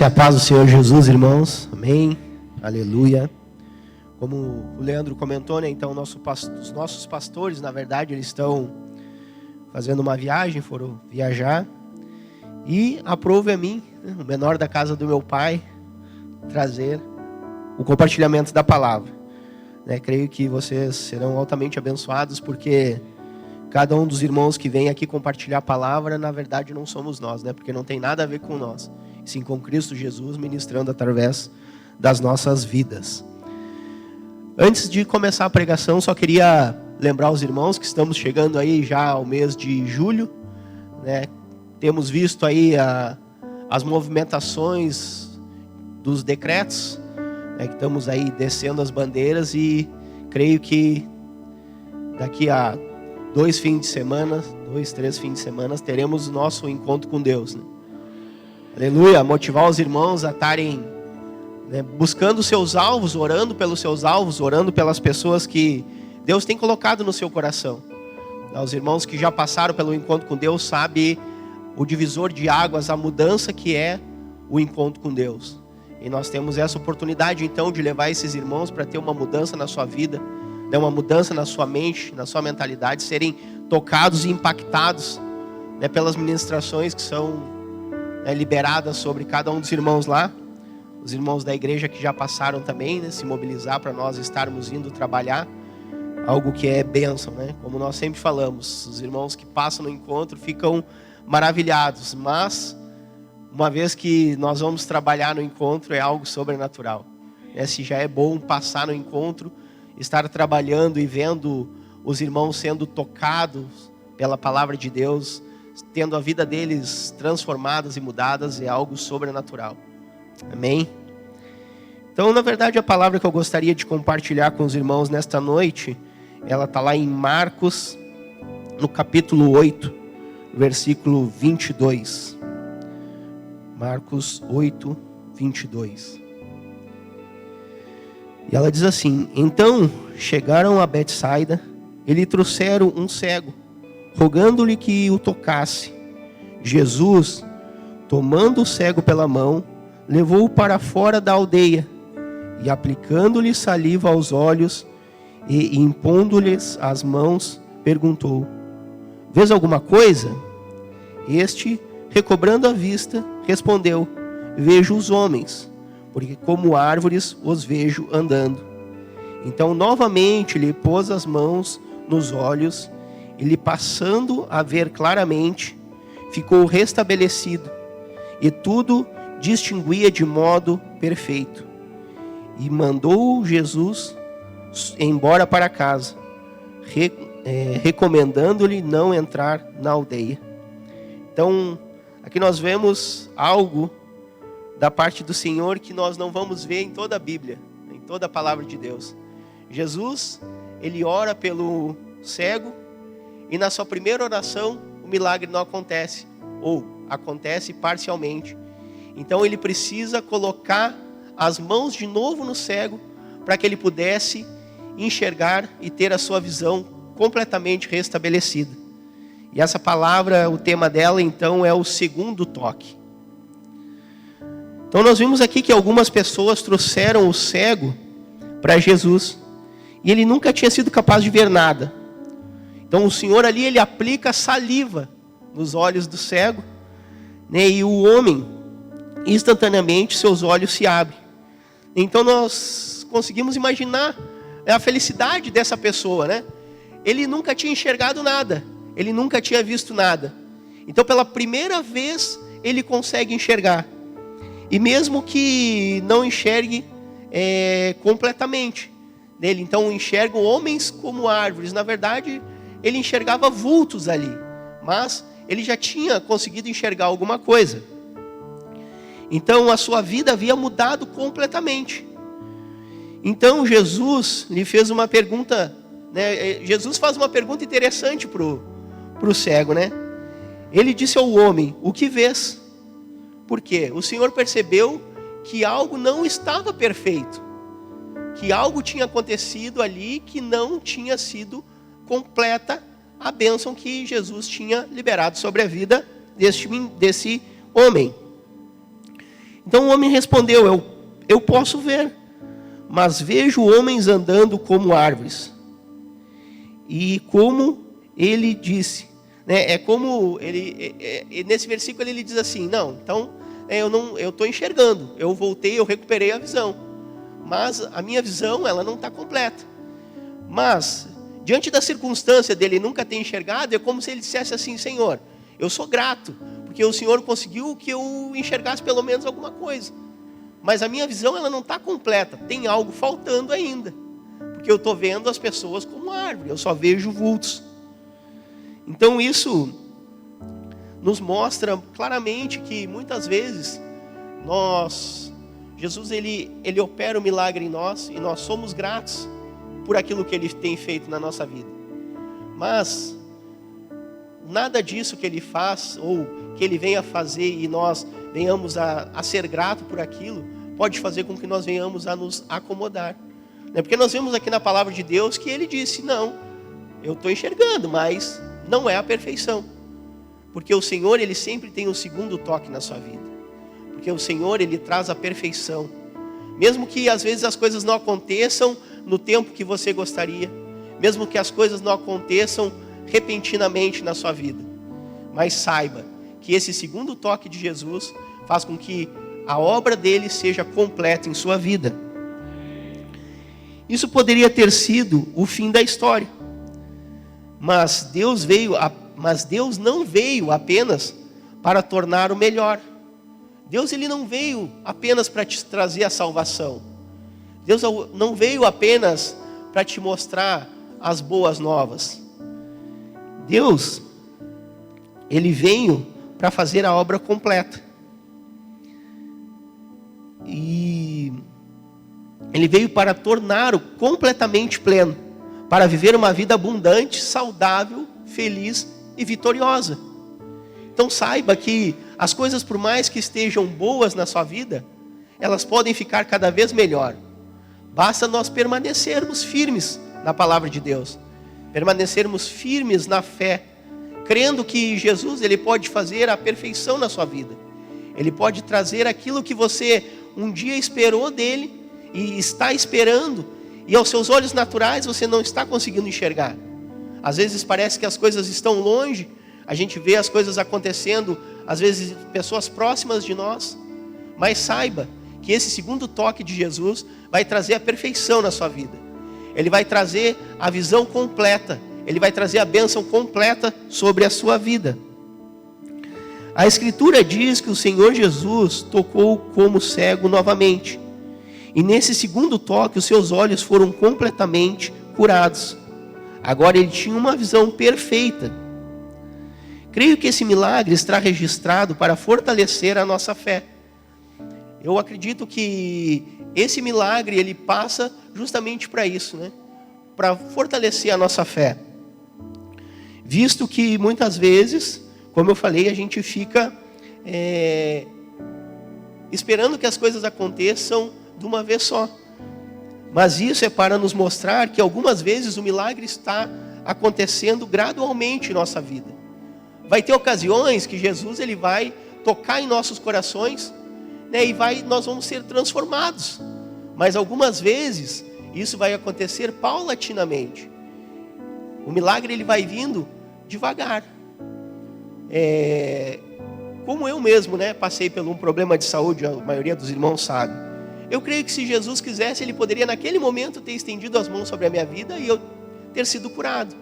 graça e a paz do Senhor Jesus, irmãos. Amém. Aleluia. Como o Leandro comentou, né? Então os nossos pastores, na verdade, eles estão fazendo uma viagem, foram viajar. E aprove a mim, né, o menor da casa do meu pai, trazer o compartilhamento da palavra. Né? Creio que vocês serão altamente abençoados, porque cada um dos irmãos que vem aqui compartilhar a palavra, na verdade não somos nós, né? Porque não tem nada a ver com nós. Sim, com Cristo Jesus ministrando através das nossas vidas. Antes de começar a pregação, só queria lembrar os irmãos que estamos chegando aí já ao mês de julho, né? Temos visto aí as movimentações dos decretos, né? Que estamos aí descendo as bandeiras e creio que daqui a 3 fins de semana, teremos o nosso encontro com Deus, né? Aleluia, motivar os irmãos a estarem, né, buscando seus alvos, orando pelos seus alvos, orando pelas pessoas que Deus tem colocado no seu coração. Os irmãos que já passaram pelo encontro com Deus sabem o divisor de águas, a mudança que é o encontro com Deus. E nós temos essa oportunidade então de levar esses irmãos para ter uma mudança na sua vida, né, uma mudança na sua mente, na sua mentalidade, serem tocados e impactados, né, pelas ministrações que são liberadas sobre cada um dos irmãos lá. Os irmãos da igreja que já passaram também, né, se mobilizar para nós estarmos indo trabalhar, algo que é bênção, né? Como nós sempre falamos, os irmãos que passam no encontro ficam maravilhados, mas uma vez que nós vamos trabalhar no encontro é algo sobrenatural, né? Se já é bom passar no encontro, estar trabalhando e vendo os irmãos sendo tocados pela palavra de Deus, tendo a vida deles transformadas e mudadas, é algo sobrenatural. Amém? Então, na verdade, a palavra que eu gostaria de compartilhar com os irmãos nesta noite, ela está lá em Marcos, no capítulo 8, versículo 22. Marcos 8, 22. E ela diz assim: Então chegaram a Betsaida e lhe trouxeram um cego, rogando-lhe que o tocasse. Jesus, tomando o cego pela mão, levou-o para fora da aldeia e, aplicando-lhe saliva aos olhos e impondo-lhes as mãos, perguntou: Vês alguma coisa? Este, recobrando a vista, respondeu: Vejo os homens, porque como árvores os vejo andando. Então novamente lhe pôs as mãos nos olhos e, lhe passando a ver claramente, ficou restabelecido e tudo distinguia de modo perfeito. E mandou Jesus embora para casa, recomendando-lhe não entrar na aldeia. Então, aqui nós vemos algo da parte do Senhor que nós não vamos ver em toda a Bíblia, em toda a palavra de Deus. Jesus, ele ora pelo cego e na sua primeira oração o milagre não acontece, ou acontece parcialmente. Então ele precisa colocar as mãos de novo no cego para que ele pudesse enxergar e ter a sua visão completamente restabelecida. E essa palavra, o tema dela então é o segundo toque. Então nós vimos aqui que algumas pessoas trouxeram o cego para Jesus e ele nunca tinha sido capaz de ver nada. Então o Senhor ali, ele aplica saliva nos olhos do cego, né, e o homem, instantaneamente, seus olhos se abrem. Então nós conseguimos imaginar a felicidade dessa pessoa, né? Ele nunca tinha enxergado nada, ele nunca tinha visto nada. Então pela primeira vez ele consegue enxergar. E mesmo que não enxergue completamente, ele então enxerga homens como árvores. Na verdade, ele enxergava vultos ali, mas ele já tinha conseguido enxergar alguma coisa. Então a sua vida havia mudado completamente. Então Jesus lhe fez uma pergunta, né? Jesus faz uma pergunta interessante para o cego, né? Ele disse ao homem: o que vês? Por quê? O Senhor percebeu que algo não estava perfeito, que algo tinha acontecido ali que não tinha sido completa a bênção que Jesus tinha liberado sobre a vida desse homem. Então o homem respondeu: eu posso ver, mas vejo homens andando como árvores. E como ele disse, né, nesse versículo ele diz assim: não, então eu estou enxergando, eu voltei, eu recuperei a visão, mas a minha visão ela não está completa. Mas diante da circunstância dele nunca ter enxergado, é como se ele dissesse assim: Senhor, eu sou grato, porque o Senhor conseguiu que eu enxergasse pelo menos alguma coisa. Mas a minha visão ela não está completa, tem algo faltando ainda. Porque eu estou vendo as pessoas como árvore, eu só vejo vultos. Então isso nos mostra claramente que muitas vezes Jesus ele opera o milagre em nós e nós somos gratos por aquilo que ele tem feito na nossa vida. Mas nada disso que ele faz ou que ele venha fazer e nós venhamos a ser gratos por aquilo pode fazer com que nós venhamos a nos acomodar. Porque nós vemos aqui na palavra de Deus que ele disse: não, eu estou enxergando, mas não é a perfeição. Porque o Senhor ele sempre tem um segundo toque na sua vida. Porque o Senhor ele traz a perfeição. Mesmo que às vezes as coisas não aconteçam no tempo que você gostaria, mesmo que as coisas não aconteçam repentinamente na sua vida, mas saiba que esse segundo toque de Jesus faz com que a obra dele seja completa em sua vida. Isso poderia ter sido o fim da história, mas Deus não veio apenas para tornar o melhor. Deus ele não veio apenas para te trazer a salvação. Deus não veio apenas para te mostrar as boas novas. Deus, ele veio para fazer a obra completa. E ele veio para torná-lo completamente pleno, para viver uma vida abundante, saudável, feliz e vitoriosa. Então saiba que as coisas, por mais que estejam boas na sua vida, elas podem ficar cada vez melhor. Basta nós permanecermos firmes na palavra de Deus, permanecermos firmes na fé, crendo que Jesus ele pode fazer a perfeição na sua vida. Ele pode trazer aquilo que você um dia esperou dele e está esperando, e aos seus olhos naturais você não está conseguindo enxergar. Às vezes parece que as coisas estão longe, a gente vê as coisas acontecendo, às vezes pessoas próximas de nós, mas saiba que esse segundo toque de Jesus vai trazer a perfeição na sua vida. Ele vai trazer a visão completa, ele vai trazer a bênção completa sobre a sua vida. A Escritura diz que o Senhor Jesus tocou como cego novamente. E nesse segundo toque, os seus olhos foram completamente curados. Agora ele tinha uma visão perfeita. Creio que esse milagre está registrado para fortalecer a nossa fé. Eu acredito que esse milagre ele passa justamente para isso, né? Para fortalecer a nossa fé. Visto que muitas vezes, como eu falei, a gente fica esperando que as coisas aconteçam de uma vez só. Mas isso é para nos mostrar que algumas vezes o milagre está acontecendo gradualmente em nossa vida. Vai ter ocasiões que Jesus ele vai tocar em nossos corações, né, e nós vamos ser transformados. Mas algumas vezes isso vai acontecer paulatinamente. O milagre ele vai vindo devagar. Como eu mesmo, né, passei por um problema de saúde, a maioria dos irmãos sabe. Eu creio que se Jesus quisesse, ele poderia naquele momento ter estendido as mãos sobre a minha vida e eu ter sido curado.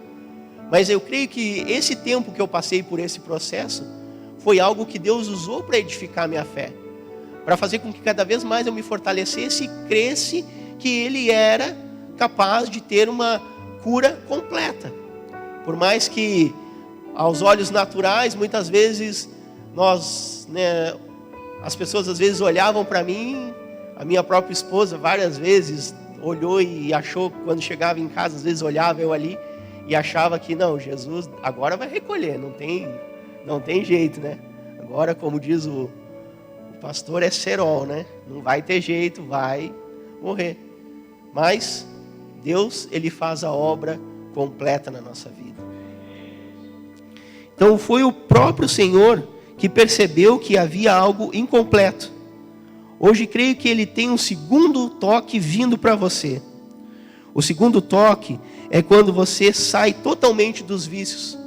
Mas eu creio que esse tempo que eu passei por esse processo foi algo que Deus usou para edificar a minha fé, para fazer com que cada vez mais eu me fortalecesse e cresce que Ele era capaz de ter uma cura completa. Por mais que aos olhos naturais, muitas vezes as pessoas às vezes olhavam para mim, a minha própria esposa várias vezes olhou e achou, quando chegava em casa, às vezes olhava eu ali e achava que não, Jesus agora vai recolher, não tem jeito, né? Agora, como diz o pastor, é cerol, né? Não vai ter jeito, vai morrer. Mas Deus, Ele faz a obra completa na nossa vida. Então foi o próprio Senhor que percebeu que havia algo incompleto. Hoje creio que Ele tem um segundo toque vindo para você. O segundo toque é quando você sai totalmente dos vícios,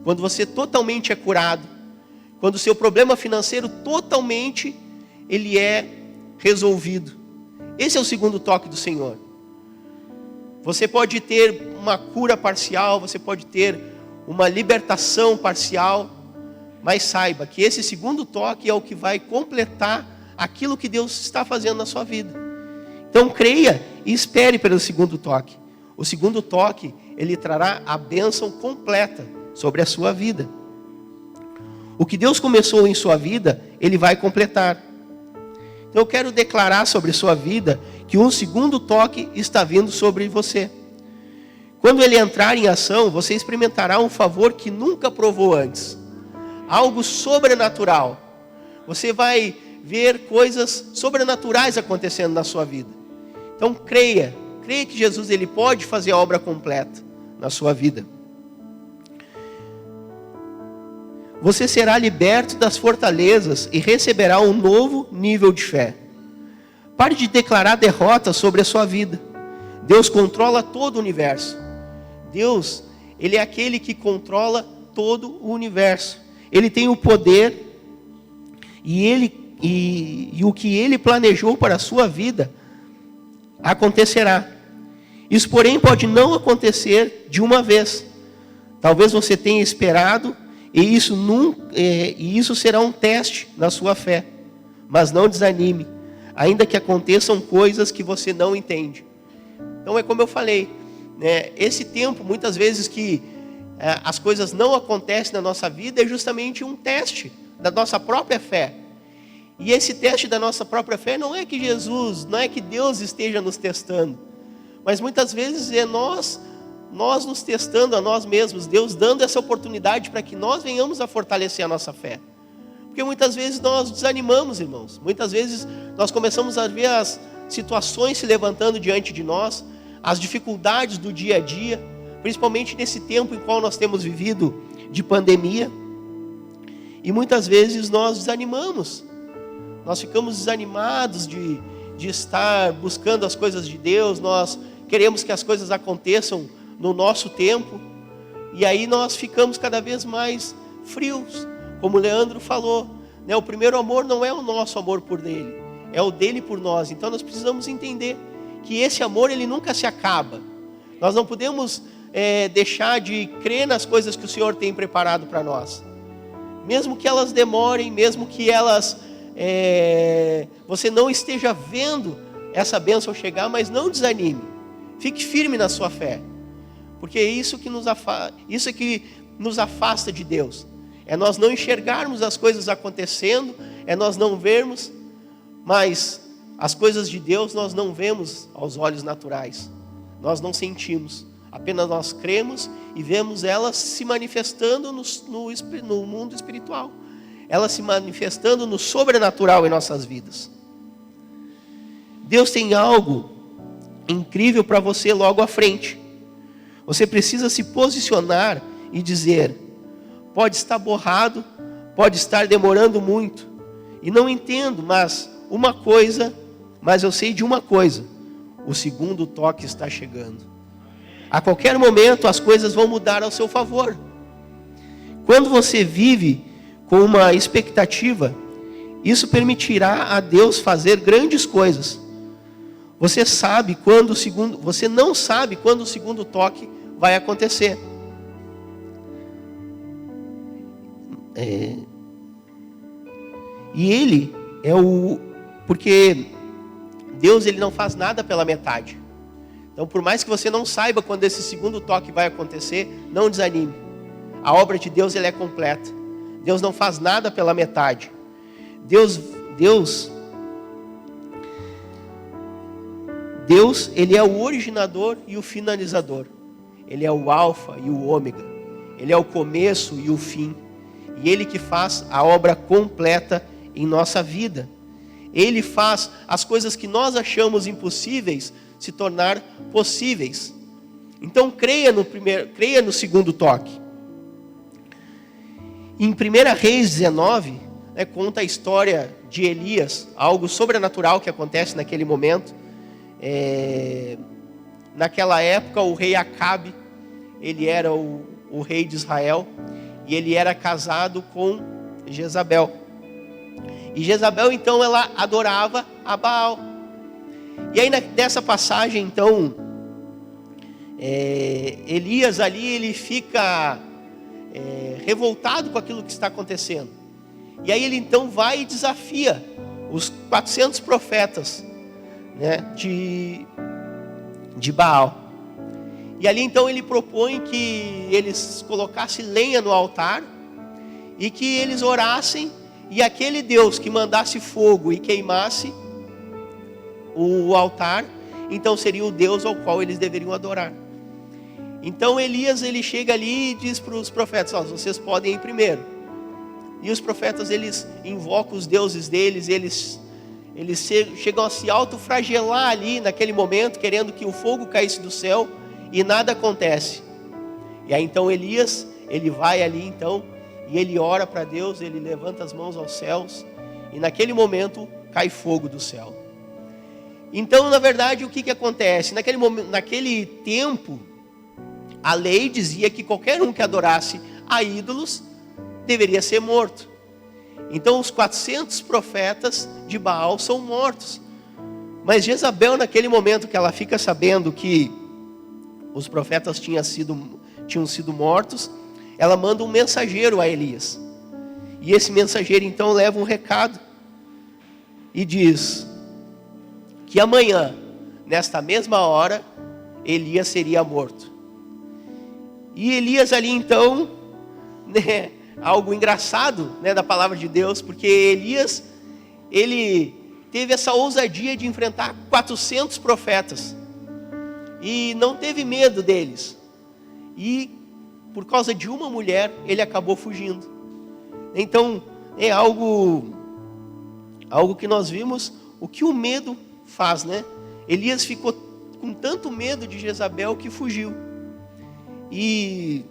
quando você totalmente é curado, quando o seu problema financeiro totalmente ele é resolvido. Esse é o segundo toque do Senhor. Você pode ter uma cura parcial, você pode ter uma libertação parcial, mas saiba que esse segundo toque é o que vai completar aquilo que Deus está fazendo na sua vida. Então creia e espere pelo segundo toque. O segundo toque, ele trará a bênção completa sobre a sua vida. O que Deus começou em sua vida, Ele vai completar. Então eu quero declarar sobre sua vida que um segundo toque está vindo sobre você. Quando ele entrar em ação, você experimentará um favor que nunca provou antes. Algo sobrenatural. Você vai ver coisas sobrenaturais acontecendo na sua vida. Então creia que Jesus ele pode fazer a obra completa na sua vida. Você será liberto das fortalezas e receberá um novo nível de fé. Pare de declarar derrota sobre a sua vida. Deus controla todo o universo. Deus, Ele é aquele que controla todo o universo. Ele tem o poder e o que Ele planejou para a sua vida acontecerá. Isso, porém, pode não acontecer de uma vez. Talvez você tenha esperado e isso será um teste na sua fé. Mas não desanime, ainda que aconteçam coisas que você não entende. Então é como eu falei, né? Esse tempo, muitas vezes que as coisas não acontecem na nossa vida, é justamente um teste da nossa própria fé. E esse teste da nossa própria fé não é que Deus esteja nos testando, mas muitas vezes é nós nos testando a nós mesmos, Deus dando essa oportunidade para que nós venhamos a fortalecer a nossa fé. Porque muitas vezes nós desanimamos, irmãos. Muitas vezes nós começamos a ver as situações se levantando diante de nós, as dificuldades do dia a dia, principalmente nesse tempo em qual nós temos vivido de pandemia. E muitas vezes nós desanimamos. Nós ficamos desanimados de estar buscando as coisas de Deus. Nós queremos que as coisas aconteçam no nosso tempo. E aí nós ficamos cada vez mais frios. Como o Leandro falou, né? O primeiro amor não é o nosso amor por Ele, é o dele por nós. Então nós precisamos entender que esse amor ele nunca se acaba. Nós não podemos deixar de crer nas coisas que o Senhor tem preparado para nós. Mesmo que elas demorem, mesmo que elas você não esteja vendo essa bênção chegar, mas não desanime. Fique firme na sua fé. Porque é isso que nos afasta de Deus. É nós não enxergarmos as coisas acontecendo, é nós não vermos, mas as coisas de Deus nós não vemos aos olhos naturais. Nós não sentimos, apenas nós cremos e vemos elas se manifestando no mundo espiritual. Elas se manifestando no sobrenatural em nossas vidas. Deus tem algo incrível para você logo à frente. Você precisa se posicionar e dizer: pode estar borrado, pode estar demorando muito, e não entendo, mas eu sei de uma coisa: o segundo toque está chegando. A qualquer momento as coisas vão mudar ao seu favor. Quando você vive com uma expectativa, isso permitirá a Deus fazer grandes coisas. Você não sabe quando o segundo toque vai acontecer. E Ele porque Deus ele não faz nada pela metade. Então, por mais que você não saiba quando esse segundo toque vai acontecer, não desanime. A obra de Deus ela é completa. Deus não faz nada pela metade. Deus, ele é o originador e o finalizador. Ele é o alfa e o ômega. Ele é o começo e o fim. E Ele que faz a obra completa em nossa vida. Ele faz as coisas que nós achamos impossíveis se tornar possíveis. Então creia no segundo toque. Em 1 Reis 19, né, conta a história de Elias, algo sobrenatural que acontece naquele momento. Naquela época, o rei Acabe, ele era o rei de Israel, e ele era casado com Jezabel. E Jezabel, então, ela adorava a Baal. E aí, nessa passagem, então, Elias ali, ele fica revoltado com aquilo que está acontecendo. E aí ele, então, vai e desafia os 400 profetas, né, de Baal. E ali, então, ele propõe que eles colocassem lenha no altar e que eles orassem, e aquele Deus que mandasse fogo e queimasse o altar, então seria o Deus ao qual eles deveriam adorar. Então Elias, ele chega ali e diz para os profetas: vocês podem ir primeiro. E os profetas, eles invocam os deuses deles, eles chegam a se autoflagelar ali naquele momento, querendo que o fogo caísse do céu, e nada acontece. E aí então Elias, ele vai ali então, e ele ora para Deus, ele levanta as mãos aos céus, e naquele momento cai fogo do céu. Então, na verdade, o que acontece? Naquele tempo, a lei dizia que qualquer um que adorasse a ídolos deveria ser morto. Então os 400 profetas de Baal são mortos. Mas Jezabel, naquele momento que ela fica sabendo que os profetas tinham sido mortos, ela manda um mensageiro a Elias. E esse mensageiro então leva um recado e diz que amanhã, nesta mesma hora, Elias seria morto. E Elias ali então, né, algo engraçado, né, da palavra de Deus, porque Elias, ele teve essa ousadia de enfrentar 400 profetas, e não teve medo deles, e por causa de uma mulher, ele acabou fugindo. Então, é algo que nós vimos, o que o medo faz, né? Elias ficou com tanto medo de Jezabel que fugiu. E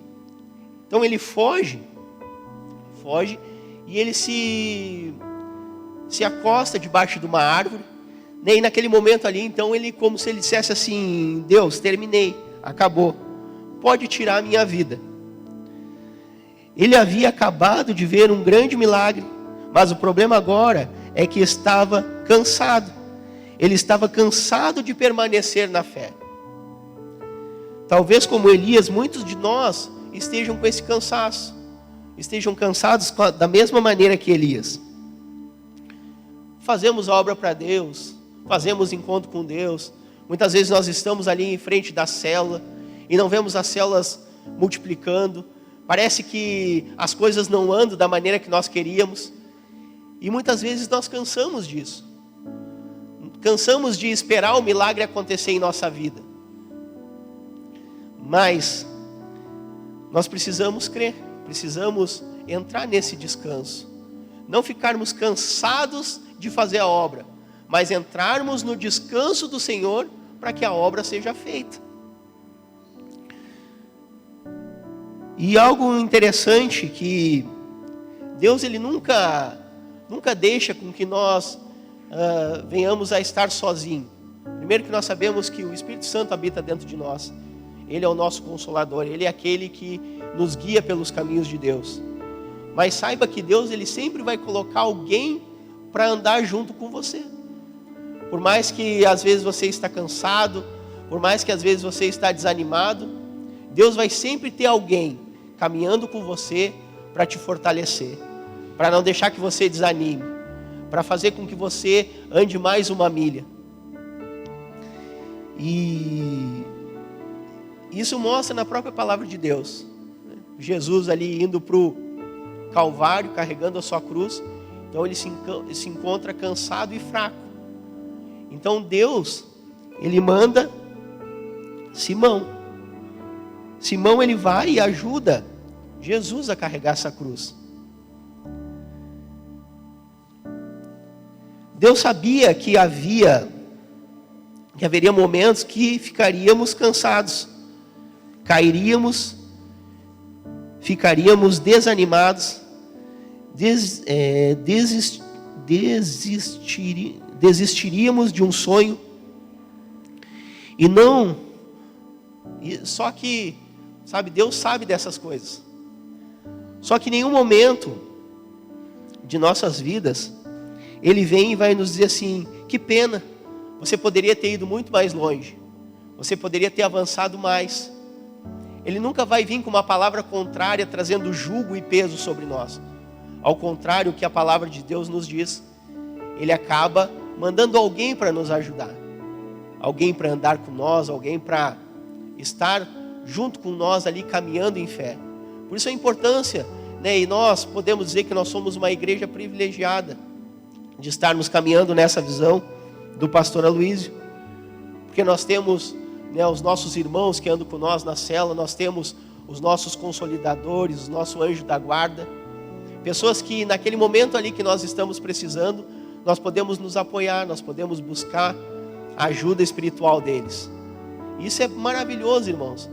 então ele foge, e ele se acosta debaixo de uma árvore, né? E naquele momento ali, então, ele, como se ele dissesse assim: Deus, terminei, acabou, pode tirar a minha vida. Ele havia acabado de ver um grande milagre, mas o problema agora é que estava cansado. Ele estava cansado de permanecer na fé. Talvez, como Elias, muitos de nós estejam com esse cansaço, estejam cansados da mesma maneira que Elias. Fazemos a obra para Deus, fazemos encontro com Deus. Muitas vezes nós estamos ali em frente da célula e não vemos as células multiplicando. Parece que as coisas não andam da maneira que nós queríamos. E muitas vezes nós cansamos disso. Cansamos de esperar o milagre acontecer em nossa vida. Mas nós precisamos crer, precisamos entrar nesse descanso. Não ficarmos cansados de fazer a obra, mas entrarmos no descanso do Senhor para que a obra seja feita. E algo interessante que Deus, ele nunca deixa com que nós venhamos a estar sozinhos. Primeiro, que nós sabemos que o Espírito Santo habita dentro de nós. Ele é o nosso consolador, ele é aquele que nos guia pelos caminhos de Deus. Mas saiba que Deus, ele sempre vai colocar alguém para andar junto com você. Por mais que às vezes você está cansado, por mais que às vezes você está desanimado, Deus vai sempre ter alguém caminhando com você para te fortalecer, para não deixar que você desanime, para fazer com que você ande mais uma milha. E isso mostra na própria palavra de Deus. Jesus ali indo para o Calvário, carregando a sua cruz. Então ele se encontra cansado e fraco. Então Deus, ele manda Simão. Simão, ele vai e ajuda Jesus a carregar essa cruz. Deus sabia que haveria momentos que ficaríamos cansados, cairíamos, ficaríamos desanimados. desistiríamos de um sonho e não... Só que, sabe, Deus sabe dessas coisas. Só que em nenhum momento de nossas vidas Ele vem e vai nos dizer assim: que pena, você poderia ter ido muito mais longe, você poderia ter avançado mais. Ele nunca vai vir com uma palavra contrária, trazendo julgo e peso sobre nós. Ao contrário, o que a palavra de Deus nos diz, Ele acaba mandando alguém para nos ajudar, alguém para andar com nós, alguém para estar junto com nós ali caminhando em fé. Por isso a importância, né? E nós podemos dizer que nós somos uma igreja privilegiada de estarmos caminhando nessa visão do pastor Aloísio, porque nós temos, né, os nossos irmãos que andam com nós na cela, nós temos os nossos consolidadores, o nosso anjo da guarda, pessoas que naquele momento ali que nós estamos precisando, nós podemos nos apoiar, nós podemos buscar a ajuda espiritual deles. Isso é maravilhoso, irmãos,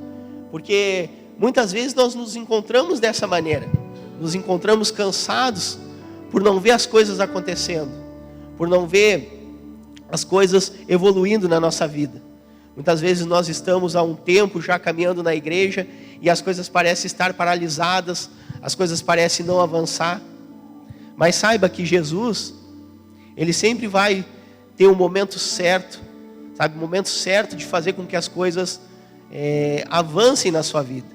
porque muitas vezes nós nos encontramos dessa maneira, nos encontramos cansados por não ver as coisas acontecendo, por não ver as coisas evoluindo na nossa vida. Muitas vezes nós estamos há um tempo já caminhando na igreja e as coisas parecem estar paralisadas, as coisas parecem não avançar. Mas saiba que Jesus, Ele sempre vai ter um momento certo, sabe, o momento certo de fazer com que as coisas avancem na sua vida.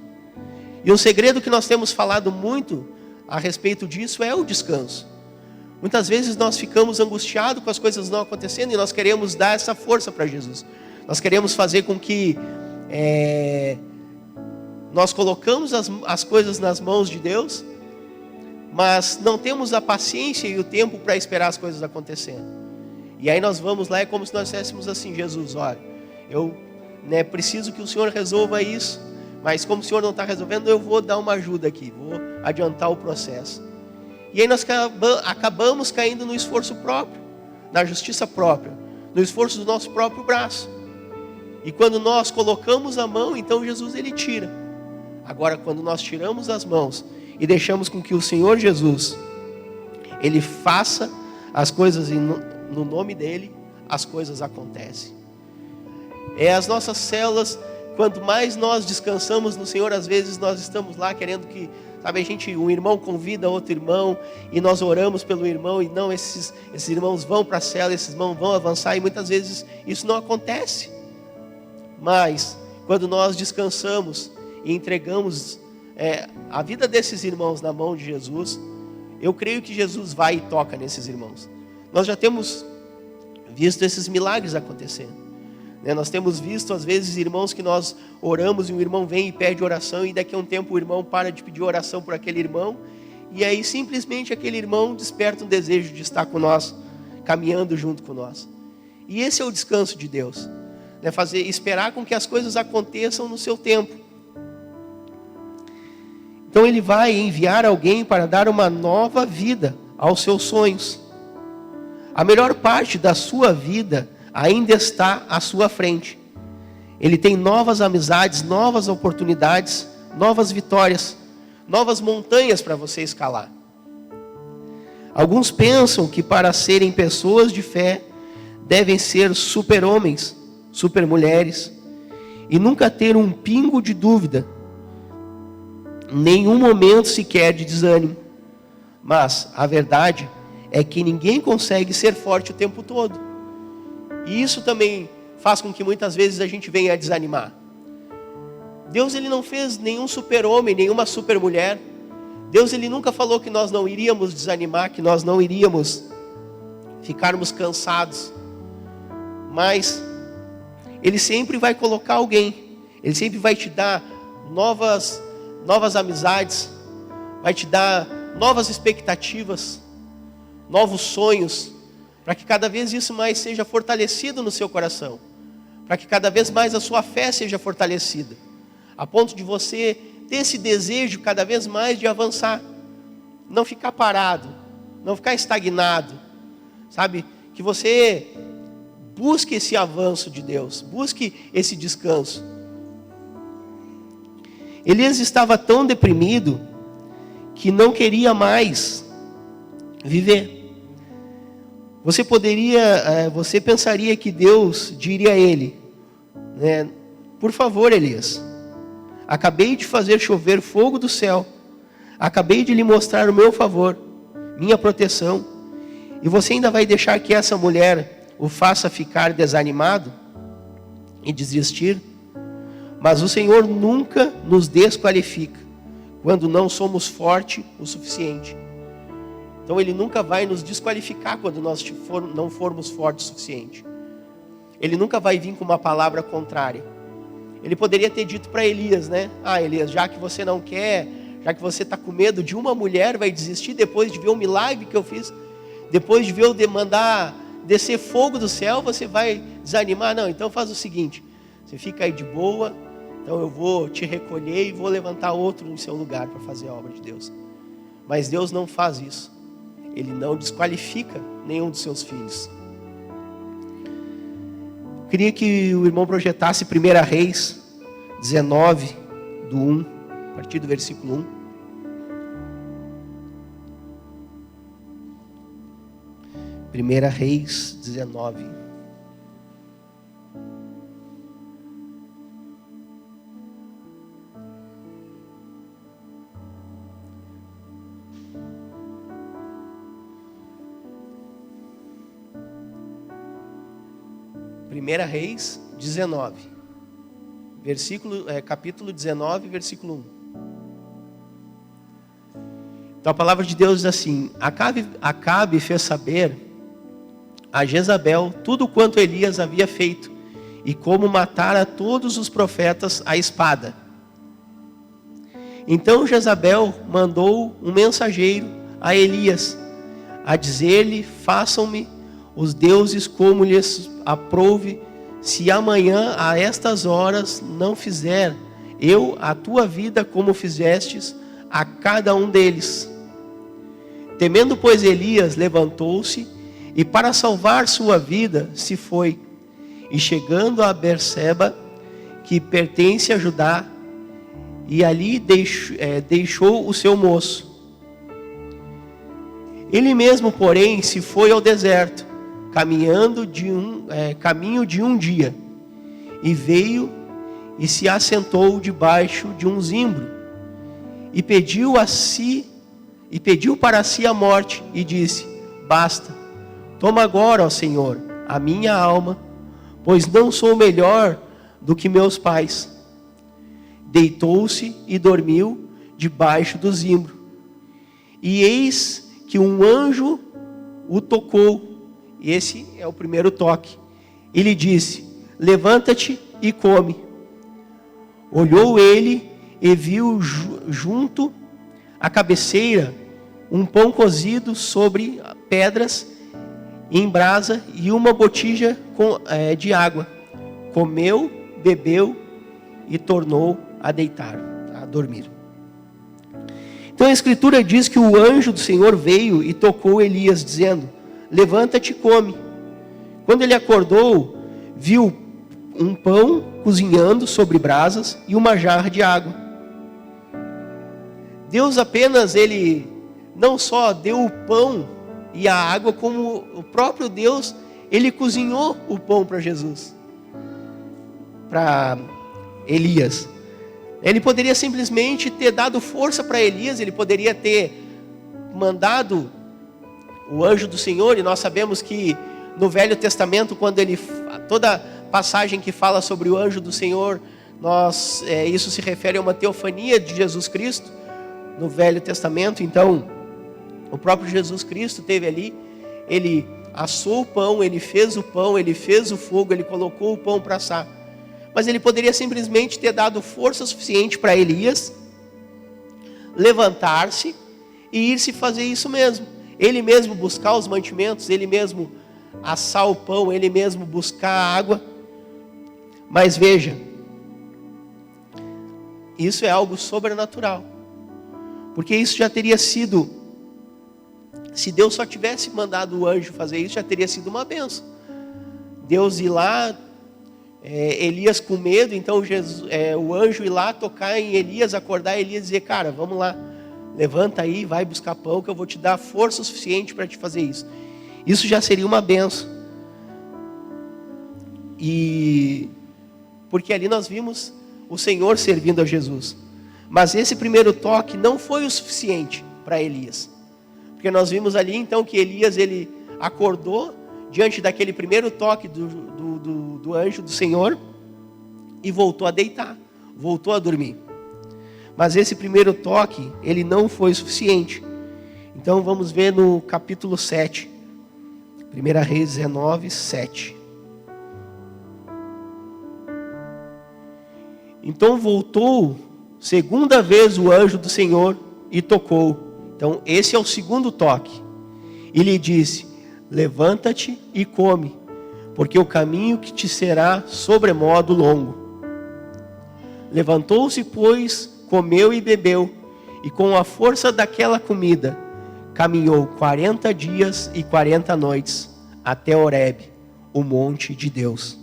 E um segredo que nós temos falado muito a respeito disso é o descanso. Muitas vezes nós ficamos angustiados com as coisas não acontecendo e nós queremos dar essa força para Jesus. Nós queremos fazer com que nós colocamos as coisas nas mãos de Deus, mas não temos a paciência e o tempo para esperar as coisas acontecendo. E aí nós vamos lá, é como se nós disséssemos assim: Jesus, olha, eu preciso que o Senhor resolva isso, mas como o Senhor não está resolvendo, eu vou dar uma ajuda aqui, vou adiantar o processo. E aí nós acabamos caindo no esforço próprio, na justiça própria, no esforço do nosso próprio braço. E quando nós colocamos a mão, então Jesus, Ele tira. Agora, quando nós tiramos as mãos e deixamos com que o Senhor Jesus, Ele faça as coisas no nome dEle, as coisas acontecem. As nossas células, quanto mais nós descansamos no Senhor, às vezes nós estamos lá querendo que, sabe, um irmão convida outro irmão e nós oramos pelo irmão e não, esses irmãos vão para a cela, esses irmãos vão avançar e muitas vezes isso não acontece. Mas quando nós descansamos e entregamos a vida desses irmãos na mão de Jesus, eu creio que Jesus vai e toca nesses irmãos. Nós já temos visto esses milagres acontecendo. Nós temos visto às vezes irmãos que nós oramos e um irmão vem e pede oração e daqui a um tempo o irmão para de pedir oração por aquele irmão e aí simplesmente aquele irmão desperta um desejo de estar com nós, caminhando junto com nós. E esse é o descanso de Deus, esperar com que as coisas aconteçam no seu tempo. Então Ele vai enviar alguém para dar uma nova vida aos seus sonhos. A melhor parte da sua vida ainda está à sua frente. Ele tem novas amizades, novas oportunidades, novas vitórias, novas montanhas para você escalar. Alguns pensam que para serem pessoas de fé, devem ser super-homens, super-mulheres, e nunca ter um pingo de dúvida, nenhum momento sequer de desânimo. Mas a verdade é que ninguém consegue ser forte o tempo todo. E isso também faz com que muitas vezes a gente venha a desanimar. Deus, Ele não fez nenhum super-homem, nenhuma super-mulher. Deus, Ele nunca falou que nós não iríamos desanimar, que nós não iríamos ficarmos cansados. Mas Ele sempre vai colocar alguém. Ele sempre vai te dar novas amizades, vai te dar novas expectativas, novos sonhos, para que cada vez isso mais seja fortalecido no seu coração, para que cada vez mais a sua fé seja fortalecida, a ponto de você ter esse desejo cada vez mais de avançar, não ficar parado, não ficar estagnado, sabe? Que você busque esse avanço de Deus, busque esse descanso. Elias estava tão deprimido que não queria mais viver. Você pensaria que Deus diria a ele, né, por favor, Elias, acabei de fazer chover fogo do céu, acabei de lhe mostrar o meu favor, minha proteção, e você ainda vai deixar que essa mulher o faça ficar desanimado e desistir? Mas o Senhor nunca nos desqualifica quando não somos fortes o suficiente. Então Ele nunca vai nos desqualificar quando nós não formos fortes o suficiente. Ele nunca vai vir com uma palavra contrária. Ele poderia ter dito para Elias, né? Elias, já que você não quer, já que você está com medo de uma mulher, vai desistir depois de ver o milagre que eu fiz, depois de ver eu mandar descer fogo do céu, você vai desanimar? Não, então faz o seguinte, você fica aí de boa, então eu vou te recolher e vou levantar outro no seu lugar para fazer a obra de Deus. Mas Deus não faz isso. Ele não desqualifica nenhum dos seus filhos. Eu queria que o irmão projetasse 1 Reis 19, do 1, a partir do versículo 1. 1 Reis 19. Reis 19, capítulo 19, versículo 1. Então a palavra de Deus diz assim: Acabe fez saber a Jezabel tudo quanto Elias havia feito e como matara todos os profetas à espada. Então Jezabel mandou um mensageiro a Elias a dizer-lhe: façam-me os deuses como lhes aprouve, se amanhã a estas horas não fizer eu a tua vida como fizestes a cada um deles. Temendo, pois, Elias levantou-se e para salvar sua vida se foi, e chegando a Berseba, que pertence a Judá, e ali deixou o seu moço. Ele mesmo, porém, se foi ao deserto, caminho de um dia, e veio e se assentou debaixo de um zimbro, e pediu para si a morte, e disse: basta, toma agora, ó Senhor, a minha alma, pois não sou melhor do que meus pais. Deitou-se e dormiu debaixo do zimbro, e eis que um anjo o tocou. E esse é o primeiro toque. Ele disse: levanta-te e come. Olhou ele e viu junto à cabeceira um pão cozido sobre pedras em brasa e uma botija de água. Comeu, bebeu e tornou a deitar, a dormir. Então a Escritura diz que o anjo do Senhor veio e tocou Elias, dizendo: levanta-te e come. Quando ele acordou, viu um pão cozinhando sobre brasas e uma jarra de água. Deus apenas, Ele não só deu o pão e a água, como o próprio Deus, Ele cozinhou o pão para Jesus, para Elias. Ele poderia simplesmente ter dado força para Elias, ele poderia ter mandado o anjo do Senhor, e nós sabemos que no Velho Testamento, toda passagem que fala sobre o anjo do Senhor, isso se refere a uma teofania de Jesus Cristo no Velho Testamento. Então, o próprio Jesus Cristo esteve ali, ele assou o pão, ele fez o fogo, ele colocou o pão para assar. Mas ele poderia simplesmente ter dado força suficiente para Elias levantar-se e ir-se fazer isso mesmo. Ele mesmo buscar os mantimentos, ele mesmo assar o pão, ele mesmo buscar a água. Mas veja, isso é algo sobrenatural, porque isso já teria sido, se Deus só tivesse mandado o anjo fazer isso, já teria sido uma bênção. Deus ir lá, Elias com medo, então o anjo ir lá tocar em Elias, acordar Elias e dizer: cara, vamos lá, levanta aí, vai buscar pão, que eu vou te dar força suficiente para te fazer isso. Isso já seria uma bênção. E porque ali nós vimos o Senhor servindo a Jesus. Mas esse primeiro toque não foi o suficiente para Elias. Porque nós vimos ali então que Elias, ele acordou diante daquele primeiro toque do anjo do Senhor e voltou a deitar, voltou a dormir. Mas esse primeiro toque, ele não foi suficiente. Então vamos ver no capítulo 7. 1 Reis 19, 7. Então voltou segunda vez o anjo do Senhor e tocou. Então esse é o segundo toque. E lhe disse: levanta-te e come, porque o caminho que te será sobremodo longo. Levantou-se, pois, comeu e bebeu, e com a força daquela comida, caminhou 40 dias e 40 noites, até Horebe, o monte de Deus.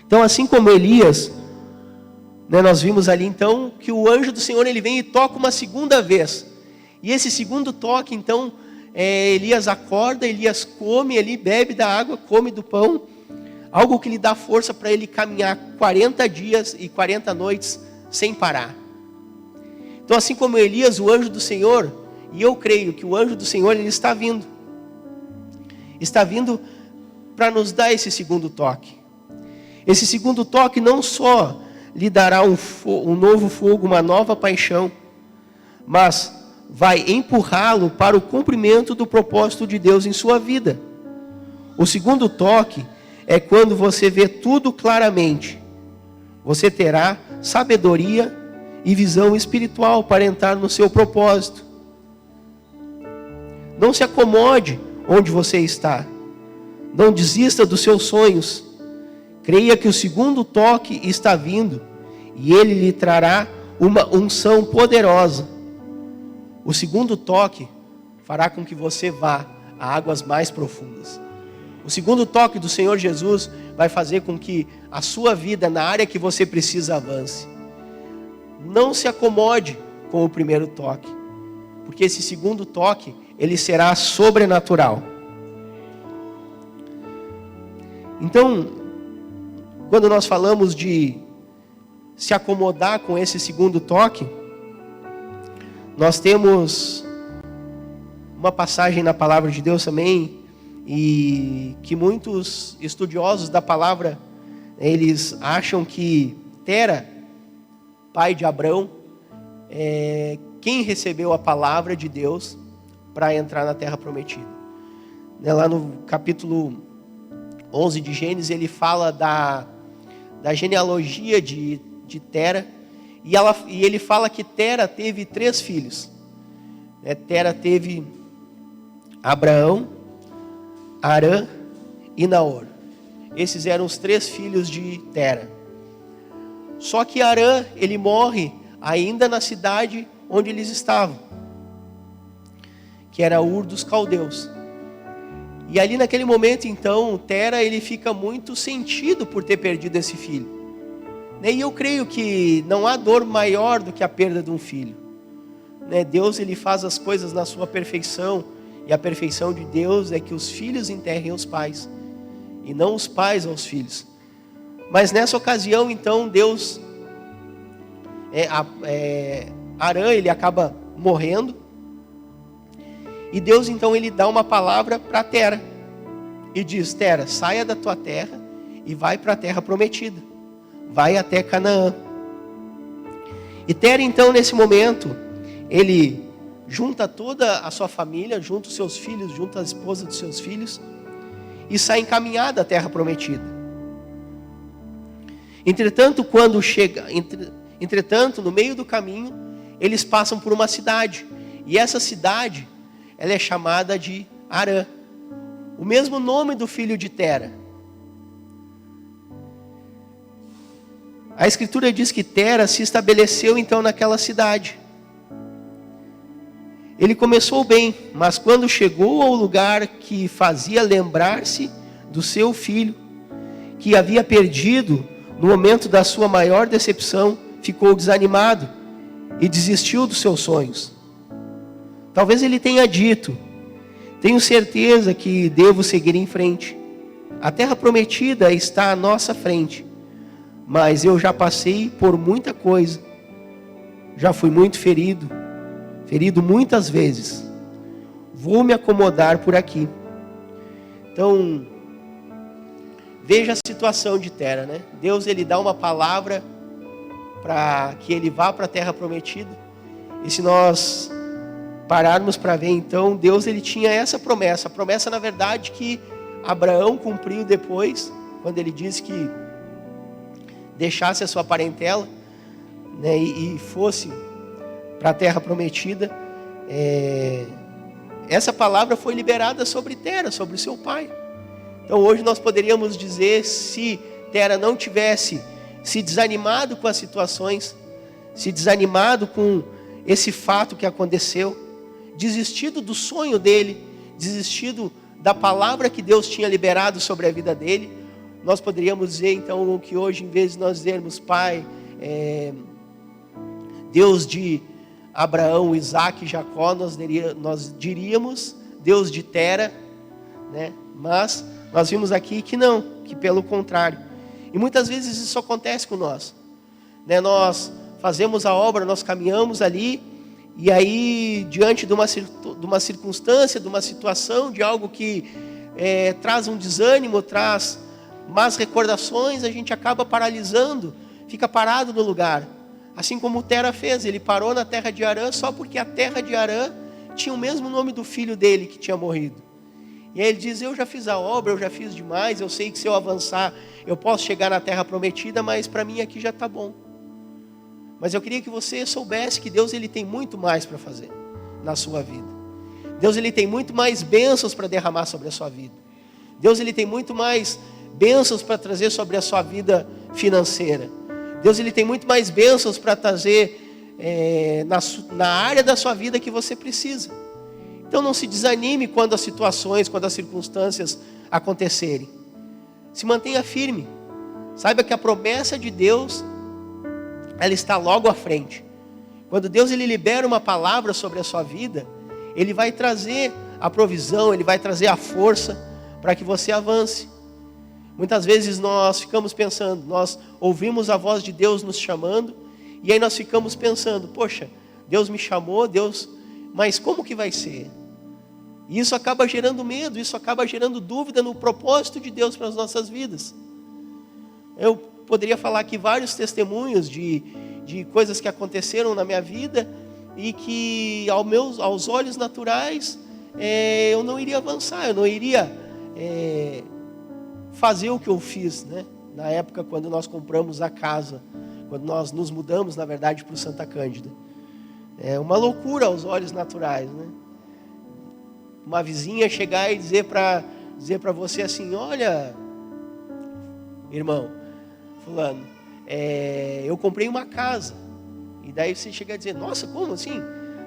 Então, assim como Elias, nós vimos ali então, que o anjo do Senhor, ele vem e toca uma segunda vez. E esse segundo toque, então, Elias acorda, Elias come, ele bebe da água, come do pão, algo que lhe dá força para ele caminhar 40 dias e 40 noites sem parar. Então, assim como Elias, o anjo do Senhor, e eu creio que o anjo do Senhor, ele está vindo para nos dar esse segundo toque. Esse segundo toque não só lhe dará um novo fogo, uma nova paixão, mas vai empurrá-lo para o cumprimento do propósito de Deus em sua vida. O segundo toque é quando você vê tudo claramente. Você terá sabedoria e visão espiritual para entrar no seu propósito. Não se acomode onde você está. Não desista dos seus sonhos. Creia que o segundo toque está vindo e ele lhe trará uma unção poderosa. O segundo toque fará com que você vá a águas mais profundas. O segundo toque do Senhor Jesus vai fazer com que a sua vida na área que você precisa avance. Não se acomode com o primeiro toque, porque esse segundo toque, ele será sobrenatural. Então, quando nós falamos de se acomodar com esse segundo toque, nós temos uma passagem na palavra de Deus também, e que muitos estudiosos da palavra, eles acham que Tera, pai de Abrão, é quem recebeu a palavra de Deus para entrar na terra prometida. Lá no capítulo 11 de Gênesis, ele fala da genealogia de Tera, e ele fala que Tera teve 3 filhos. Tera teve Abraão, Arã e Naor. Esses eram os 3 filhos de Tera. Só que Arã, ele morre ainda na cidade onde eles estavam, que era Ur dos Caldeus. E ali naquele momento então, Tera, ele fica muito sentido por ter perdido esse filho. E eu creio que não há dor maior do que a perda de um filho. Deus, ele faz as coisas na sua perfeição, e a perfeição de Deus é que os filhos enterrem os pais, e não os pais aos filhos. Mas nessa ocasião, então, Deus, Arã, ele acaba morrendo, e Deus, então, ele dá uma palavra para Tera, e diz: Tera, saia da tua terra, e vai para a terra prometida, vai até Canaã. E Tera, então, nesse momento, ele junta toda a sua família, junta os seus filhos, junta a esposa dos seus filhos, e sai encaminhada à terra prometida. Entretanto, no meio do caminho, eles passam por uma cidade, e essa cidade, ela é chamada de Arã, o mesmo nome do filho de Tera. A Escritura diz que Tera se estabeleceu então naquela cidade. Ele começou bem, mas quando chegou ao lugar que fazia lembrar-se do seu filho, que havia perdido no momento da sua maior decepção, ficou desanimado e desistiu dos seus sonhos. Talvez ele tenha dito: tenho certeza que devo seguir em frente. A terra prometida está à nossa frente, mas eu já passei por muita coisa. Já fui muito ferido muitas vezes. Vou me acomodar por aqui. Então, veja a situação de Tera, né? Deus, ele dá uma palavra para que ele vá para a terra prometida. E se nós pararmos para ver, então, Deus, ele tinha essa promessa. A promessa, na verdade, que Abraão cumpriu depois, quando ele disse que deixasse a sua parentela, né, e fosse para a terra prometida. Essa palavra foi liberada sobre Tera, sobre o seu pai. Então hoje nós poderíamos dizer, se Tera não tivesse se desanimado com as situações, se desanimado com esse fato que aconteceu, desistido do sonho dele, desistido da palavra que Deus tinha liberado sobre a vida dele, nós poderíamos dizer então que hoje, em vez de nós dizermos Pai, Deus de Abraão, Isaac e Jacó, nós diríamos Deus de Tera, né? Mas nós vimos aqui que não, que pelo contrário. E muitas vezes isso acontece com nós, né? Nós fazemos a obra, nós caminhamos ali, e aí diante de uma circunstância, de uma situação, de algo que traz um desânimo, traz más recordações, a gente acaba paralisando, fica parado no lugar. Assim como Tera fez, ele parou na terra de Harã só porque a terra de Harã tinha o mesmo nome do filho dele que tinha morrido. E aí ele diz: eu já fiz a obra, eu já fiz demais, eu sei que se eu avançar eu posso chegar na terra prometida, mas para mim aqui já está bom. Mas eu queria que você soubesse que Deus, ele tem muito mais para fazer na sua vida. Deus, ele tem muito mais bênçãos para derramar sobre a sua vida. Deus, ele tem muito mais bênçãos para trazer sobre a sua vida financeira. Deus, ele tem muito mais bênçãos para trazer na área da sua vida que você precisa. Então não se desanime quando as situações, quando as circunstâncias acontecerem. Se mantenha firme. Saiba que a promessa de Deus, ela está logo à frente. Quando Deus, ele libera uma palavra sobre a sua vida, ele vai trazer a provisão, ele vai trazer a força para que você avance. Muitas vezes nós ficamos pensando, nós ouvimos a voz de Deus nos chamando, e aí nós ficamos pensando: poxa, Deus me chamou, mas como que vai ser? E isso acaba gerando medo, isso acaba gerando dúvida no propósito de Deus para as nossas vidas. Eu poderia falar aqui vários testemunhos de coisas que aconteceram na minha vida, e que aos olhos naturais eu não iria avançar, eu não iria fazer o que eu fiz, né? Na época quando nós compramos a casa, quando nós nos mudamos, na verdade, para o Santa Cândida. É uma loucura aos olhos naturais, né? Uma vizinha chegar e dizer para você assim: olha, irmão fulano, eu comprei uma casa. E daí você chega a dizer: nossa, como assim?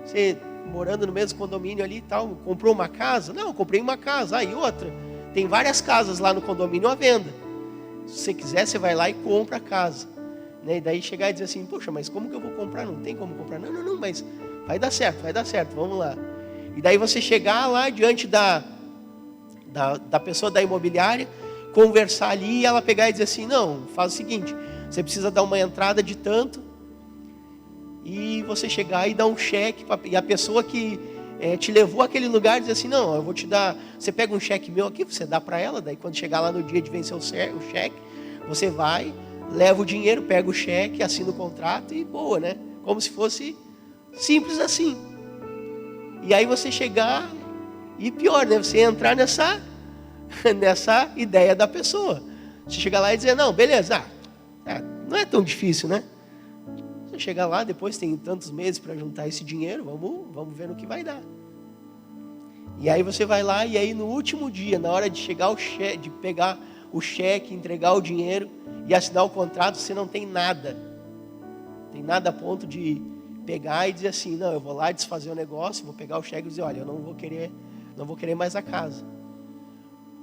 Você morando no mesmo condomínio ali e tal, comprou uma casa? Não, eu comprei uma casa. E outra, tem várias casas lá no condomínio à venda. Se você quiser, você vai lá e compra a casa, né? E daí chegar e dizer assim: poxa, mas como que eu vou comprar? Não tem como comprar. Não, mas vai dar certo, vamos lá. E daí você chegar lá diante da pessoa da imobiliária, conversar ali, e ela pegar e dizer assim: não, faz o seguinte, você precisa dar uma entrada de tanto, e você chegar e dar um cheque, e a pessoa que te levou àquele lugar dizer assim: não, eu vou te dar, você pega um cheque meu aqui, você dá para ela, daí quando chegar lá no dia de vencer o cheque, você vai, leva o dinheiro, pega o cheque, assina o contrato e boa, né? Como se fosse simples assim. E aí você chegar, e pior, né? Você entrar nessa ideia da pessoa. Você chegar lá e dizer: não, beleza, não é tão difícil, né? Você chegar lá, depois tem tantos meses para juntar esse dinheiro, vamos ver no que vai dar. E aí você vai lá, e aí no último dia, na hora de chegar de pegar o cheque, entregar o dinheiro e assinar o contrato, você não tem nada. Tem nada a ponto de pegar e dizer assim: não, eu vou lá desfazer o negócio, vou pegar o cheque e dizer: olha, eu não vou querer mais a casa.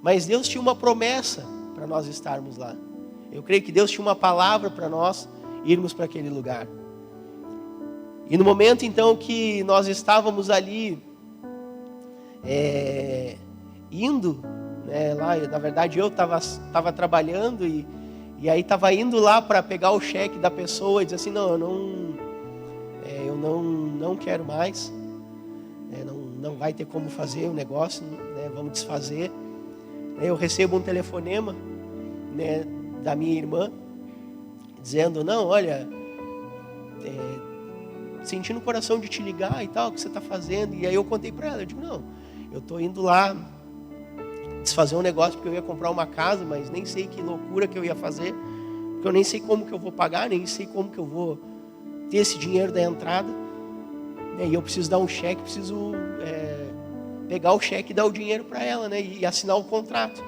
Mas Deus tinha uma promessa para nós estarmos lá. Eu creio que Deus tinha uma palavra para nós irmos para aquele lugar. E no momento então que nós estávamos ali indo, né, lá, na verdade eu estava trabalhando e aí estava indo lá para pegar o cheque da pessoa e dizer assim, não, eu não quero mais, não vai ter como fazer o negócio, né, vamos desfazer. Eu recebo um telefonema, né, da minha irmã, dizendo, não, olha, sentindo o coração de te ligar e tal, o que você está fazendo? E aí eu contei para ela, eu digo, não, eu estou indo lá desfazer um negócio porque eu ia comprar uma casa, mas nem sei que loucura que eu ia fazer, porque eu nem sei como que eu vou pagar, nem sei como que eu vou ter esse dinheiro da entrada, né? E eu preciso dar um cheque, preciso pegar o cheque e dar o dinheiro para ela, né? E assinar o contrato.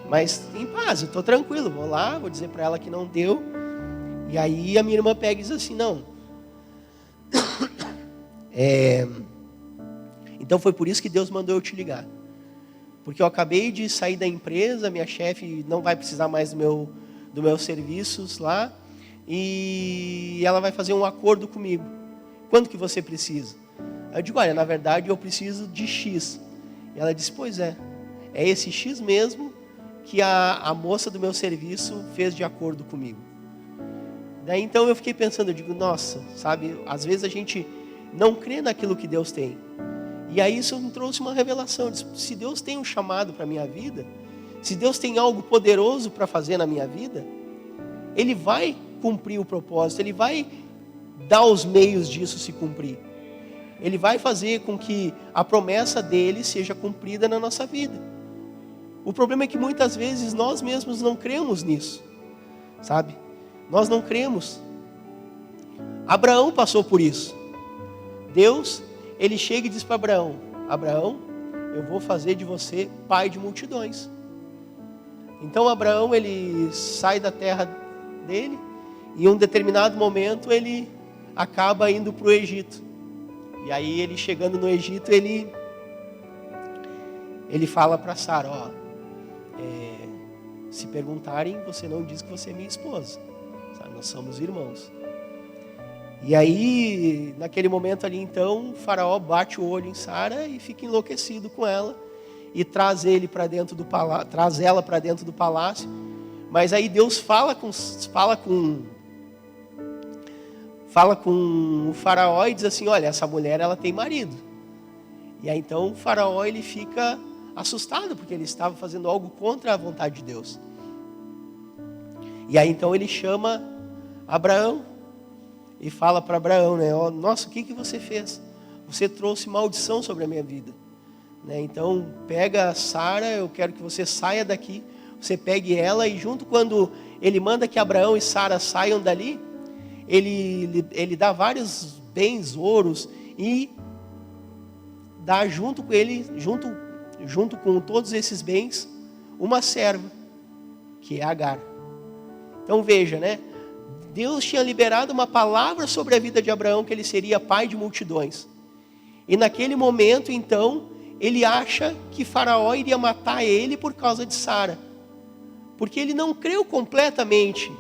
Mas em paz, eu estou tranquilo, vou lá, vou dizer para ela que não deu. E aí a minha irmã pega e diz assim, não. Então foi por isso que Deus mandou eu te ligar. Porque eu acabei de sair da empresa, minha chefe não vai precisar mais do meus serviços lá. E ela vai fazer um acordo comigo. Quanto que você precisa? Eu digo, olha, na verdade eu preciso de X. E ela disse, pois é esse X mesmo que a moça do meu serviço fez de acordo comigo. Daí então eu fiquei pensando, eu digo, nossa, sabe, às vezes a gente não crê naquilo que Deus tem. E aí isso me trouxe uma revelação, se Deus tem um chamado para a minha vida, se Deus tem algo poderoso para fazer na minha vida, Ele vai cumprir o propósito, Ele vai dar os meios disso se cumprir. Ele vai fazer com que a promessa dele seja cumprida na nossa vida. O problema é que muitas vezes nós mesmos não cremos nisso, sabe? Nós não cremos. Abraão passou por isso. Deus, ele chega e diz para Abraão, Abraão, eu vou fazer de você pai de multidões. Então Abraão, ele sai da terra dele e em um determinado momento ele acaba indo para o Egito. E aí ele chegando no Egito, ele fala para Sara, se perguntarem, você não diz que você é minha esposa, sabe? Nós somos irmãos. E aí, naquele momento ali então, o faraó bate o olho em Sara e fica enlouquecido com ela e traz ela para dentro do palácio. Mas aí Deus fala com o faraó e diz assim, olha, essa mulher ela tem marido. E aí então o faraó ele fica assustado porque ele estava fazendo algo contra a vontade de Deus. E aí então ele chama Abraão e fala para Abraão, né? Nossa, o que você fez? Você trouxe maldição sobre a minha vida, né? Então pega Sara, eu quero que você saia daqui. Você pegue ela e junto quando ele manda que Abraão e Sara saiam dali, ele dá vários bens, ouros, e dá junto com ele, junto com todos esses bens, uma serva, que é Agar. Então veja, né? Deus tinha liberado uma palavra sobre a vida de Abraão, que ele seria pai de multidões. E naquele momento, então, ele acha que Faraó iria matar ele por causa de Sara. Porque ele não creu completamente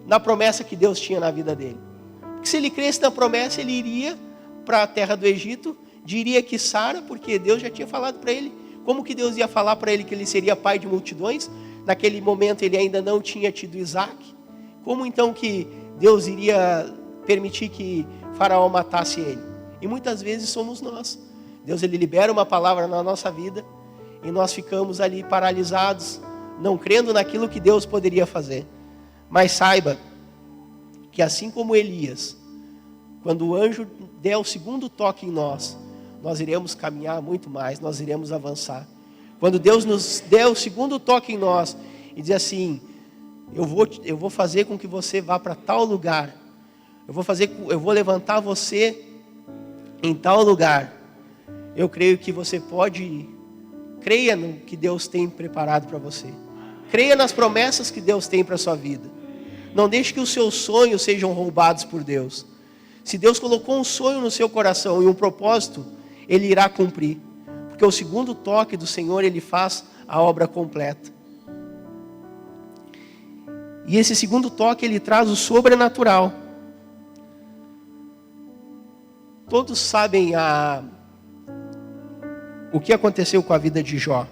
na promessa que Deus tinha na vida dele. Porque se ele cresce na promessa, ele iria para a terra do Egito, diria que Sara, porque Deus já tinha falado para ele. Como que Deus ia falar para ele que ele seria pai de multidões? Naquele momento ele ainda não tinha tido Isaac. Como então que Deus iria permitir que Faraó matasse ele? E muitas vezes somos nós. Deus ele libera uma palavra na nossa vida e nós ficamos ali paralisados, não crendo naquilo que Deus poderia fazer. Mas saiba que assim como Elias, quando o anjo der o segundo toque em nós iremos caminhar muito mais, nós iremos avançar. Quando Deus nos der o segundo toque em nós e dizer assim, eu vou fazer com que você vá para tal lugar, eu vou levantar você em tal lugar, eu creio que você creia no que Deus tem preparado para você. Creia nas promessas que Deus tem para a sua vida. Não deixe que os seus sonhos sejam roubados por Deus. Se Deus colocou um sonho no seu coração e um propósito, Ele irá cumprir. Porque o segundo toque do Senhor, Ele faz a obra completa. E esse segundo toque, Ele traz o sobrenatural. todos sabem o que aconteceu com a vida de Jó.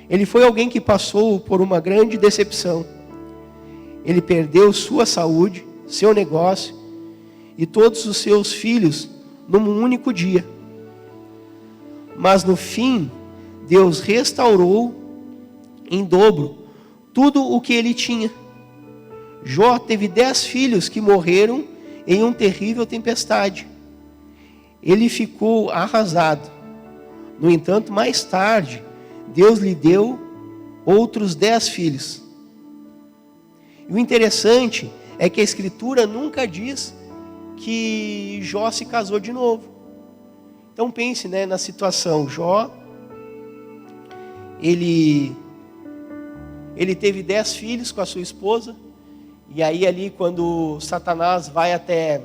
Ele foi alguém que passou por uma grande decepção. Ele perdeu sua saúde, seu negócio e todos os seus filhos num único dia. Mas no fim, Deus restaurou em dobro tudo o que ele tinha. Jó teve 10 filhos que morreram em uma terrível tempestade. Ele ficou arrasado. No entanto, mais tarde, Deus lhe deu outros 10 filhos. E o interessante é que a Escritura nunca diz que Jó se casou de novo. Então pense, na situação. Jó, ele teve 10 filhos com a sua esposa. E aí ali quando Satanás vai até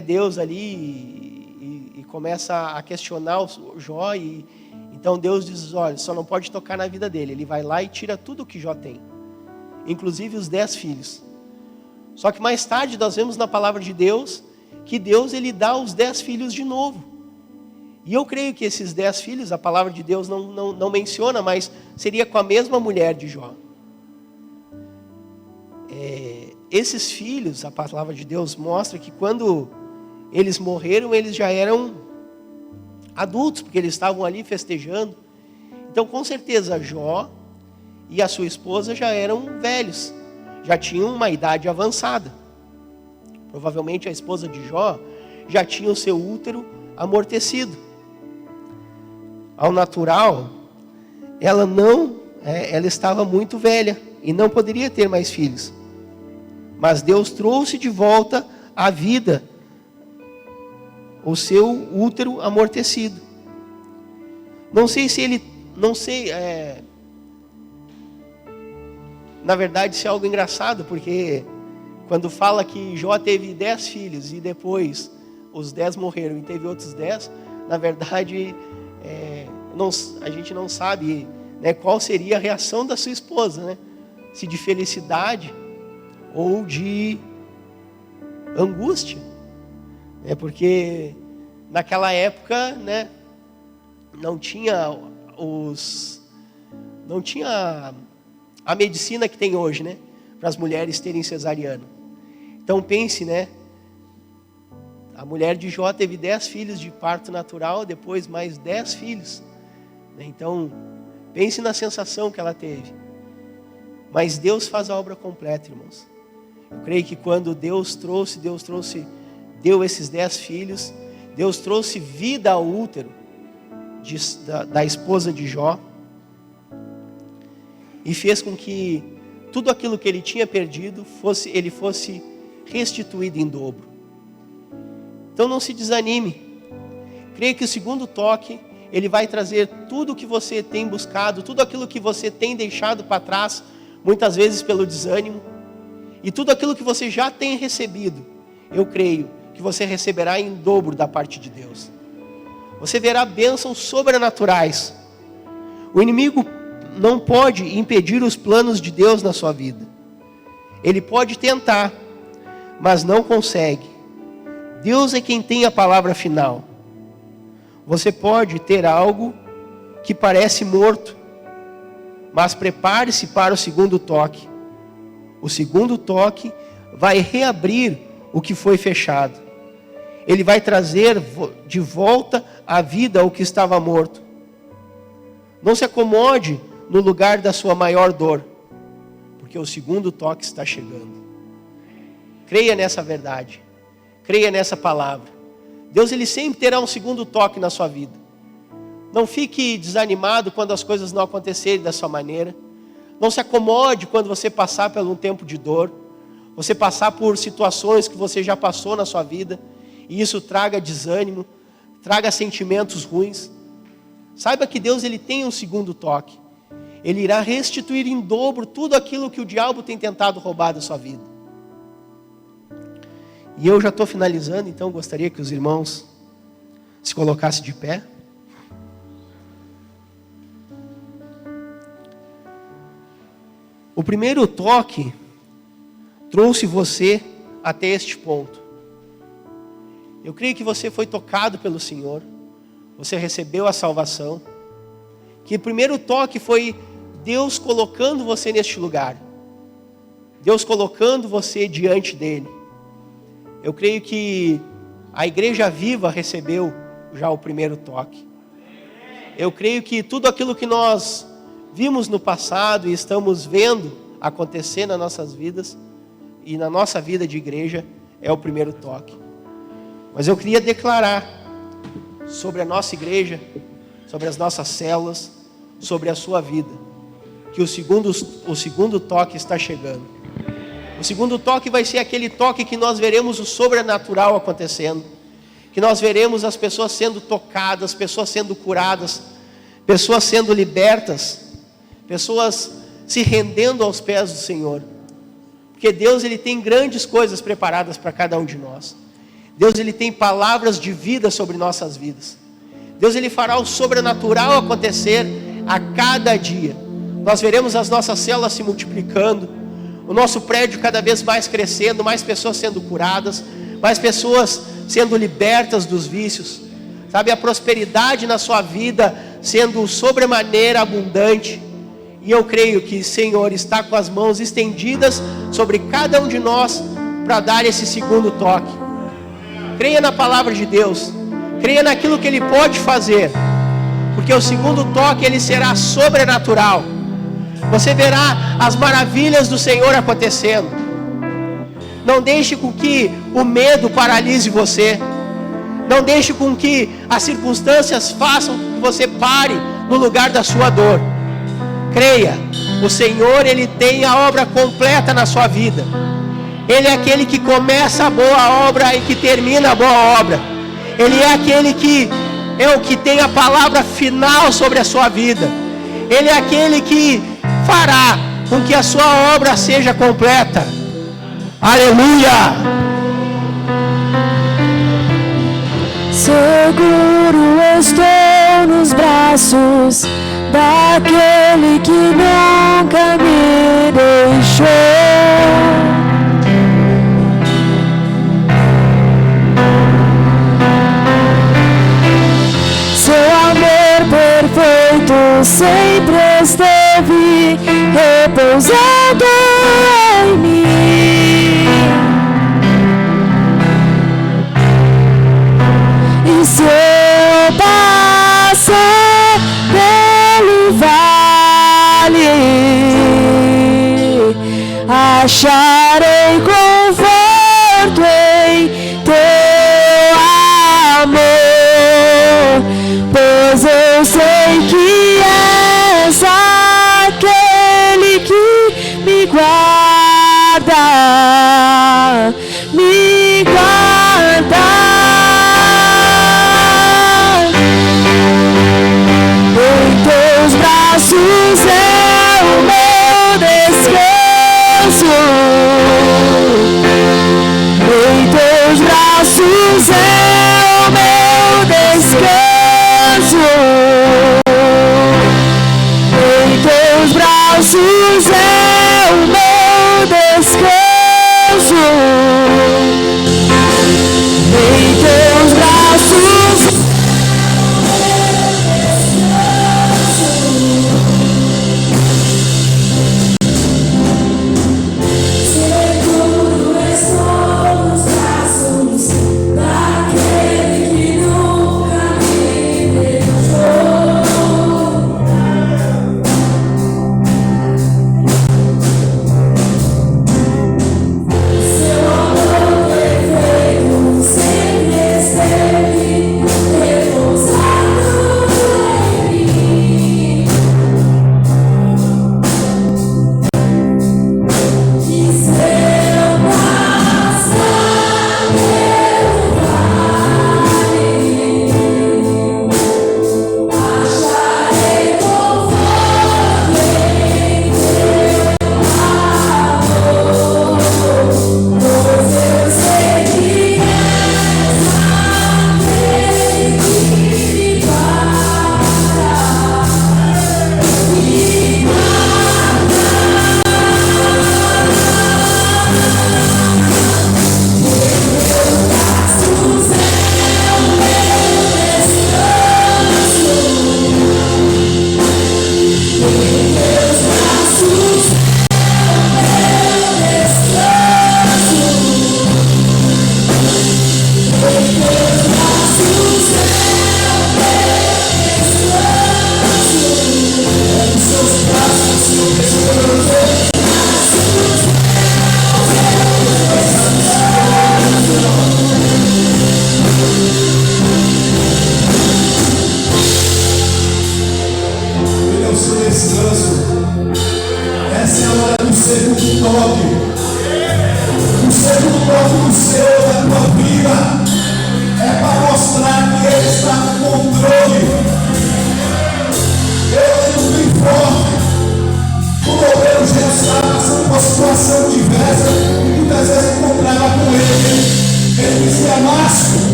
Deus ali e começa a questionar o Jó, então Deus diz, olha, só não pode tocar na vida dele. Ele vai lá e tira tudo o que Jó tem, inclusive os 10 filhos. Só que mais tarde nós vemos na palavra de Deus que Deus ele dá os 10 filhos de novo. E eu creio que esses 10 filhos, a palavra de Deus não menciona, mas seria com a mesma mulher de Jó. Esses filhos, a palavra de Deus mostra que quando eles morreram, eles já eram adultos, porque eles estavam ali festejando. Então, com certeza, Jó e a sua esposa já eram velhos, já tinham uma idade avançada. Provavelmente a esposa de Jó já tinha o seu útero amortecido. Ao natural, ela estava muito velha e não poderia ter mais filhos. Mas Deus trouxe de volta à vida o seu útero amortecido. Na verdade, isso é algo engraçado, porque quando fala que Jó teve 10 filhos e depois os 10 morreram e teve outros 10, na verdade, a gente não sabe qual seria a reação da sua esposa, se de felicidade ou de angústia, porque naquela época, não tinha a medicina que tem hoje, para as mulheres terem cesariana. Então pense, a mulher de Jó teve 10 filhos de parto natural, depois mais 10 filhos. Então pense na sensação que ela teve. Mas Deus faz a obra completa, irmãos. Eu creio que quando Deus deu esses 10 filhos, Deus trouxe vida ao útero da esposa de Jó e fez com que tudo aquilo que ele tinha perdido ele fosse restituído em dobro. Então não se desanime. Creio que o segundo toque, ele vai trazer tudo o que você tem buscado, tudo aquilo que você tem deixado para trás, muitas vezes pelo desânimo, e tudo aquilo que você já tem recebido, eu creio que você receberá em dobro da parte de Deus. Você verá bênçãos sobrenaturais. O inimigo não pode impedir os planos de Deus na sua vida. Ele pode tentar, mas não consegue. Deus é quem tem a palavra final. Você pode ter algo que parece morto, mas prepare-se para o segundo toque. O segundo toque vai reabrir o que foi fechado. Ele vai trazer de volta à vida o que estava morto. Não se acomode no lugar da sua maior dor, porque o segundo toque está chegando. Creia nessa verdade. Creia nessa palavra. Deus ele sempre terá um segundo toque na sua vida. Não fique desanimado quando as coisas não acontecerem da sua maneira. Não se acomode quando você passar por um tempo de dor. Você passar por situações que você já passou na sua vida. E isso traga desânimo, traga sentimentos ruins. Saiba que Deus ele tem um segundo toque. Ele irá restituir em dobro tudo aquilo que o diabo tem tentado roubar da sua vida. E eu já estou finalizando, então gostaria que os irmãos se colocassem de pé. O primeiro toque trouxe você até este ponto. Eu creio que você foi tocado pelo Senhor. Você recebeu a salvação. Que o primeiro toque foi Deus colocando você neste lugar. Deus colocando você diante dele. Eu creio que a Igreja Viva recebeu já o primeiro toque. Eu creio que tudo aquilo que nós vimos no passado e estamos vendo acontecer nas nossas vidas e na nossa vida de igreja é o primeiro toque. Mas eu queria declarar sobre a nossa igreja, sobre as nossas células, sobre a sua vida, que o segundo toque está chegando. O segundo toque vai ser aquele toque que nós veremos o sobrenatural acontecendo, que nós veremos as pessoas sendo tocadas, pessoas sendo curadas, pessoas sendo libertas, pessoas se rendendo aos pés do Senhor. Porque Deus, Ele tem grandes coisas preparadas para cada um de nós. Deus, Ele tem palavras de vida sobre nossas vidas. Deus, Ele fará o sobrenatural acontecer a cada dia. Nós veremos as nossas células se multiplicando, o nosso prédio cada vez mais crescendo, mais pessoas sendo curadas, mais pessoas sendo libertas dos vícios, sabe, a prosperidade na sua vida sendo sobremaneira abundante. E eu creio que o Senhor está com as mãos estendidas sobre cada um de nós para dar esse segundo toque. Creia na palavra de Deus, creia naquilo que Ele pode fazer, porque o segundo toque ele será sobrenatural. Você verá as maravilhas do Senhor acontecendo. Não deixe com que o medo paralise você. Não deixe com que as circunstâncias façam que você pare no lugar da sua dor. Creia, o Senhor, Ele tem a obra completa na sua vida. Ele é aquele que começa a boa obra e que termina a boa obra. Ele é aquele que é o que tem a palavra final sobre a sua vida. Ele é aquele que fará com que a sua obra seja completa. Aleluia! Seguro estou nos braços daquele que nunca me deixou. Seu amor perfeito sempre esteve repousado em mim. E se eu passar pelo vale, acharei conforto em teu amor, pois eu sei que és aquele que me guarda, me guarda. Em teus braços é o meu descanso. Em teus braços é o meu descanso. Em teus braços é o meu descanso. Em teus braços. Seguro estou nos braços daquele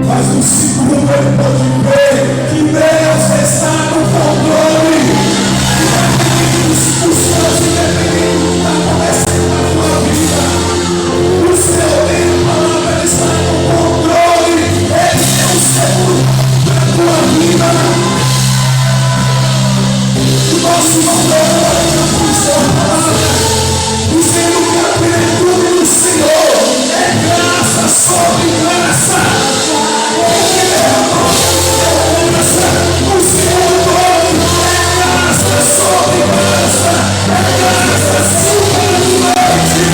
mas no segundo ele pode ver que Deus está no controle. Independente das circunstâncias, independente do que está acontecendo na tua vida, o Senhor tem a palavra, ele está no controle. Ele é o Senhor da tua vida. O nosso valor é a função da palavra, dizendo que a plenitude do Senhor é graça sobre graça. Porque é amor sobre graça. O Senhor todo é graça sobre graça. É graça superabundante.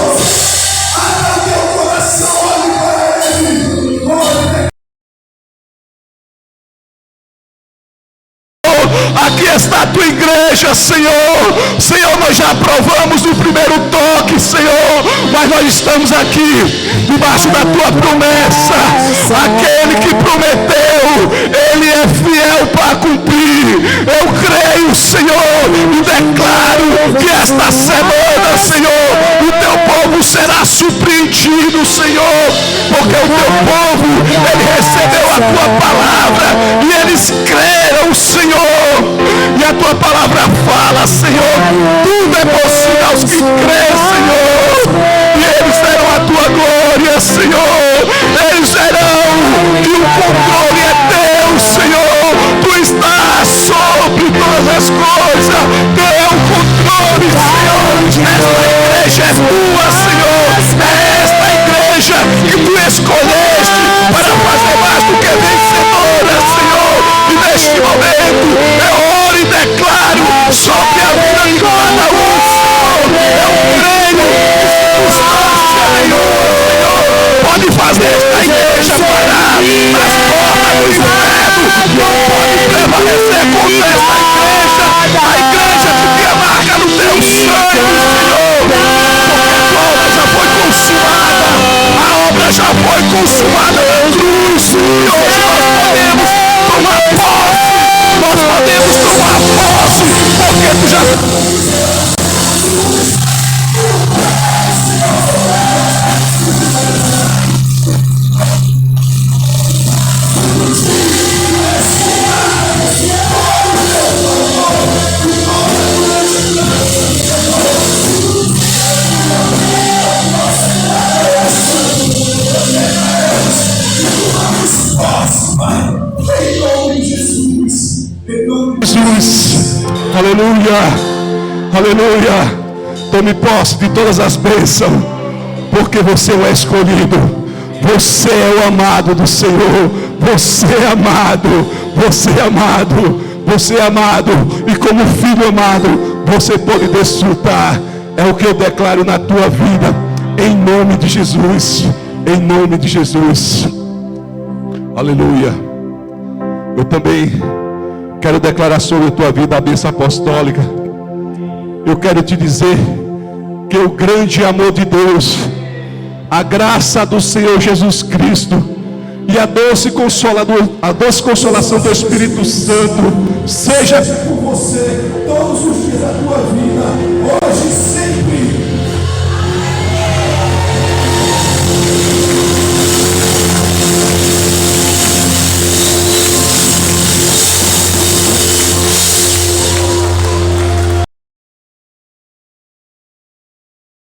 Descansei, abre o teu coração. Aqui está a tua igreja, Senhor. Senhor, nós já aprovamos o primeiro toque, Senhor, mas nós estamos aqui debaixo da tua promessa. Aquele que prometeu, ele é fiel para cumprir. Eu creio, Senhor, e declaro que esta semana, Senhor, o teu povo será surpreendido, Senhor, porque o teu povo, ele recebeu a tua palavra e eles creram, Senhor. E a tua palavra fala, Senhor, tudo é possível aos que creem, Senhor. E eles verão a tua glória, Senhor. Eles verão que o controle é teu, Senhor. Tu estás sobre todas as coisas. Teu controle, Senhor. Esta igreja é tua, Senhor. É esta igreja que tu escolheste para fazer mais do que vencedora, Senhor. E neste momento eu oro e declaro sobre a vida de cada um, Senhor. Eu creio que circunstância nenhuma, Senhor, pode fazer esta igreja parar nas portas do inferno. Não pode prevalecer contra esta igreja. A igreja que tem a marca no teu sangue, Senhor. Porque a tua obra já foi consumada. A obra já foi consumada na cruz. E hoje nós podemos tomar posse. Nós podemos tomar posse, porque tu já... Jesus, aleluia, aleluia. Tome posse de todas as bênçãos, porque você é o escolhido, você é o amado do Senhor, você é amado, você é amado, você é amado, e como filho amado, você pode desfrutar. É o que eu declaro na tua vida, em nome de Jesus, em nome de Jesus, aleluia. Eu também quero declarar sobre a tua vida a bênção apostólica. Eu quero te dizer que o grande amor de Deus, a graça do Senhor Jesus Cristo e a doce consolação do Espírito Santo seja com você todos os dias da tua vida.